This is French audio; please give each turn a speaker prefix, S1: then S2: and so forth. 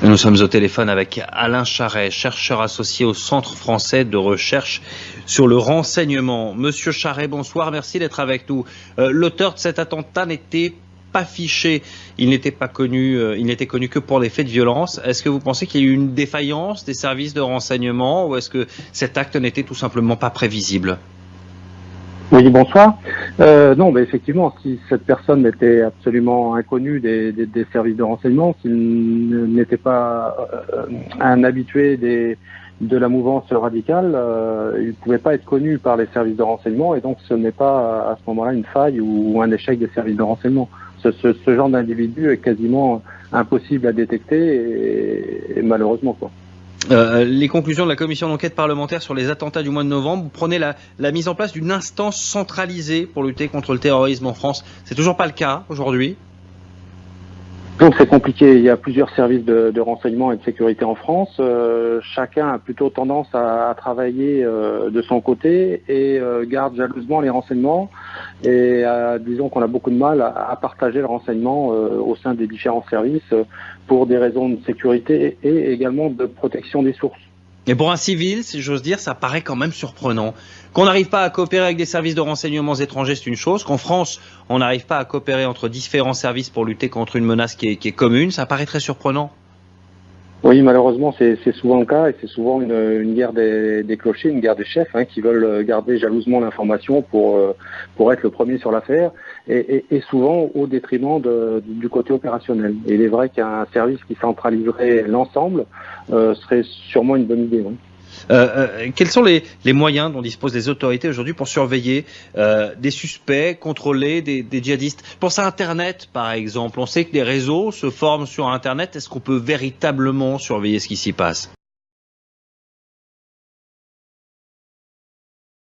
S1: Nous sommes au téléphone avec Alain Charret, chercheur associé au Centre français de recherche sur le renseignement. Monsieur Charret, bonsoir, merci d'être avec nous. L'auteur de cet attentat n'était pas fiché, il n'était connu que pour les faits de violence. Est-ce que vous pensez qu'il y a eu une défaillance des services de renseignement ou est-ce que cet acte n'était tout simplement pas prévisible ?
S2: Oui, bonsoir. Non, mais effectivement, si cette personne était absolument inconnue des services de renseignement, s'il n'était pas un habitué de la mouvance radicale, il ne pouvait pas être connu par les services de renseignement et donc ce n'est pas à ce moment-là une faille ou un échec des services de renseignement. Ce genre d'individu est quasiment impossible à détecter et malheureusement quoi.
S1: Les conclusions de la commission d'enquête parlementaire sur les attentats du mois de novembre, vous prenez la mise en place d'une instance centralisée pour lutter contre le terrorisme en France. C'est toujours pas le cas aujourd'hui ?
S2: Donc c'est compliqué, il y a plusieurs services de renseignement et de sécurité en France. Chacun a plutôt tendance à travailler de son côté et garde jalousement les renseignements. Et disons qu'on a beaucoup de mal à partager le renseignement au sein des différents services pour des raisons de sécurité et également de protection des sources.
S1: Et pour un civil, si j'ose dire, ça paraît quand même surprenant. Qu'on n'arrive pas à coopérer avec des services de renseignements étrangers, c'est une chose. Qu'en France, on n'arrive pas à coopérer entre différents services pour lutter contre une menace qui est commune, ça paraît très surprenant.
S2: Oui, malheureusement, c'est souvent le cas et c'est souvent une guerre des clochers, une guerre des chefs qui veulent garder jalousement l'information pour être le premier sur l'affaire et souvent au détriment du côté opérationnel. Et il est vrai qu'un service qui centraliserait l'ensemble serait sûrement une bonne idée.
S1: Quels sont les moyens dont disposent les autorités aujourd'hui pour surveiller des suspects, contrôler des djihadistes ? Je pense à Internet, par exemple. On sait que des réseaux se forment sur Internet. Est-ce qu'on peut véritablement surveiller ce qui s'y passe ?